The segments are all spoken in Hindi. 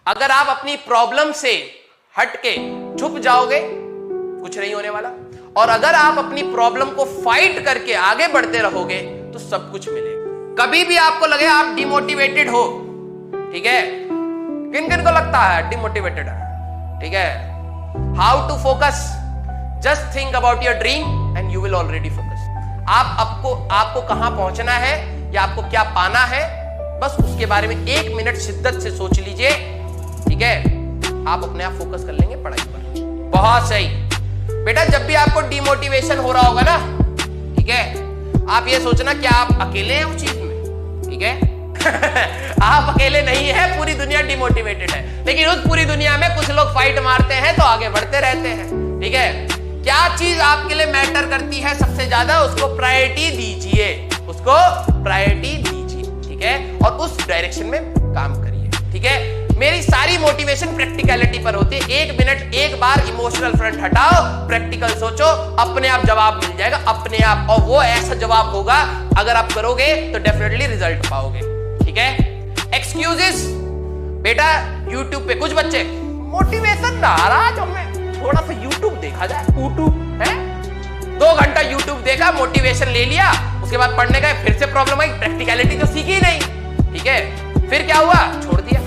अगर आप अपनी प्रॉब्लम से हटके छुप जाओगे कुछ नहीं होने वाला, और अगर आप अपनी प्रॉब्लम को फाइट करके आगे बढ़ते रहोगे तो सब कुछ मिलेगा। कभी भी आपको लगे आप डिमोटिवेटेड हो, ठीक है, किन किन को लगता है डिमोटिवेटेड है, ठीक है, how to focus, just think about your dream and you will already focus. आपको कहां पहुंचना है या आपको क्या पाना है, बस उसके बारे में 1 मिनट शिद्दत से सोच लीजिए, ठीक है, आप अपने आप फोकस कर लेंगे पढ़ाई पर। बहुत सही बेटा, जब भी आपको डिमोटिवेशन हो रहा होगा ना, ठीक है, आप ये सोचना क्या आप अकेले हैं उस चीज में, ठीक है आप अकेले नहीं है, पूरी दुनिया डिमोटिवेटेड है, लेकिन उस पूरी दुनिया में कुछ लोग फाइट मारते हैं तो आगे बढ़ते रहते हैं, ठीक है। क्या चीज आपके लिए मैटर करती है सबसे ज्यादा, उसको प्रायोरिटी दीजिए, उसको प्रायोरिटी दीजिए, ठीक है, और उस डायरेक्शन में काम करिए, ठीक है। मेरी सारी मोटिवेशन प्रैक्टिकलिटी पर होती है। 1 मिनट, एक बार इमोशनल फ्रंट हटाओ, प्रैक्टिकल सोचो, अपने आप जवाब मिल जाएगा, अपने आप, और वो ऐसा जवाब होगा अगर आप करोगे तो डेफिनेटली रिजल्ट पाओगे, ठीक है। एक्सक्यूजेस बेटा, यूट्यूब पे कुछ बच्चे मोटिवेशन नाराज हमें थोड़ा सा यूट्यूब देखा जाए, यूट्यूब है, 2 घंटा यूट्यूब देखा, मोटिवेशन ले लिया, उसके बाद पढ़ने का फिर से प्रॉब्लम आई, प्रैक्टिकलिटी तो सीखी नहीं, ठीक है, फिर क्या हुआ, छोड़ दिया,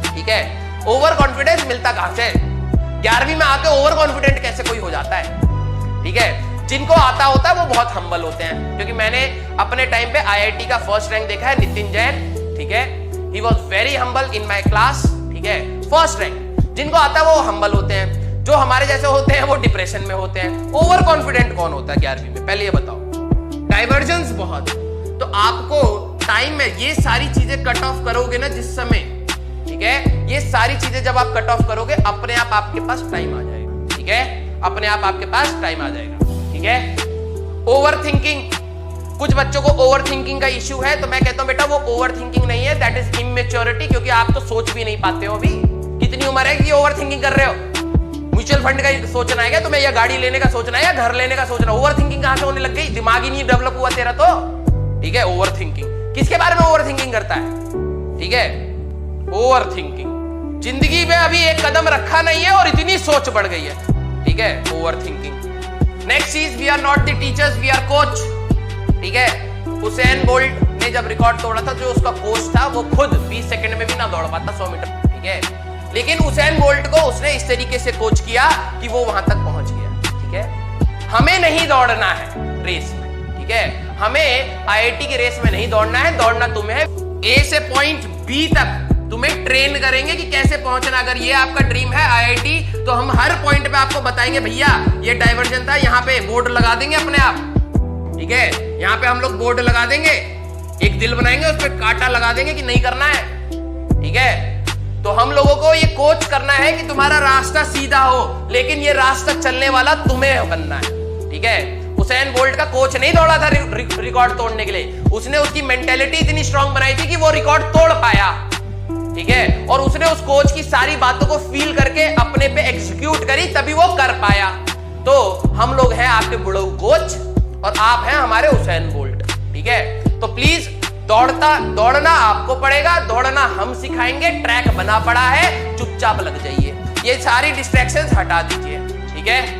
ठीक है। ओवर कॉन्फिडेंस मिलता कहां से, 11वीं में आके ओवर कॉन्फिडेंट कैसे कोई हो जाता है, ठीक है। जिनको आता होता है वो बहुत हम्बल होते हैं, क्योंकि मैंने अपने टाइम पे आईआईटी का फर्स्ट रैंक देखा है, नितिन जैन, ठीक है, he was very humble in my class, ठीक है, फर्स्ट रैंक। जिनको आता है वो हम्बल होते हैं, जो हमारे जैसे होते हैं वो डिप्रेशन में होते हैं। ओवर कॉन्फिडेंट कौन होता है 11वीं में, पहले ये बताओ। डाइवर्जेंस बहुत, तो आपको टाइम में ये सारी चीजें कट ऑफ करोगे ना जिस समय, ठीक है, ये सारी चीजें जब आप कट ऑफ करोगे अपने आप आपके पास टाइम आ जाएगा, ठीक है, अपने आप आपके पास टाइम आ जाएगा, ठीक है। ओवर थिंकिंग, कुछ बच्चों को ओवर थिंकिंग का इश्यू है, तो मैं कहता हूं बेटा वो ओवर थिंकिंग नहीं है, दैट इज इमेच्योरिटी, क्योंकि आप तो सोच भी नहीं पाते हो अभी। कितनी उम्र है कि ओवर थिंकिंग कर रहे हो, म्यूचुअल फंड का सोचना है क्या तुम्हें, या गाड़ी लेने का सोचना है, या घर लेने का सोचना, ओवर थिंकिंग कहां से होने लग गई, दिमाग ही नहीं डेवलप हुआ तेरा तो, ठीक है। ओवर थिंकिंग किसके बारे में ओवर थिंकिंग करता है, ठीक है, ओवर थिंकिंग, जिंदगी में अभी एक कदम रखा नहीं है और इतनी सोच बढ़ गई है, ठीक है, ओवर थिंकिंग। नेक्स्ट चीज, we are not the teachers, we are coach, ठीक है। हुसैन बोल्ट ने जब रिकॉर्ड तोड़ा था, जो उसका कोच था वो खुद 20 सेकंड में भी ना दौड़ पाता 100 मीटर, ठीक है, लेकिन हुसैन बोल्ट को उसने इस तरीके से कोच किया कि वो वहां तक पहुंच गया, ठीक है। हमें नहीं दौड़ना है रेस में, ठीक है, हमें आईआईटी की रेस में नहीं दौड़ना है, दौड़ना तुम्हें है ए से पॉइंट बी तक, तुम्हें ट्रेन करेंगे कि कैसे पहुंचना। अगर ये आपका ड्रीम है आईआईटी, तो हम हर पॉइंट पे आपको बताएंगे भैया ये डाइवर्जन था, यहाँ पे बोर्ड लगा देंगे अपने आप, ठीक है, यहाँ पे हम लोग बोर्ड लगा देंगे, एक दिल बनाएंगे, उस पर कांटा लगा देंगे कि नहीं करना है, ठीक है। तो हम लोगों को ये कोच करना है कि तुम्हारा रास्ता सीधा हो, लेकिन ये रास्ता चलने वाला तुम्हें बनना है, ठीक है। हुसैन बोल्ट का कोच नहीं दौड़ा था रिकॉर्ड तोड़ने के लिए, उसने उसकी मेंटेलिटी इतनी स्ट्रांग बनाई थी कि वो रिकॉर्ड तोड़ पाया, ठीक है, और उसने उस कोच की सारी बातों को फील करके अपने पे एग्जीक्यूट करी, तभी वो कर पाया। तो हम लोग हैं आपके बुढ़ऊ कोच और आप हैं हमारे हुसैन बोल्ट, ठीक है। तो प्लीज दौड़ना आपको पड़ेगा, दौड़ना हम सिखाएंगे, ट्रैक बना पड़ा है, चुपचाप लग जाइए, ये सारी डिस्ट्रैक्शंस हटा दीजिए, ठीक है।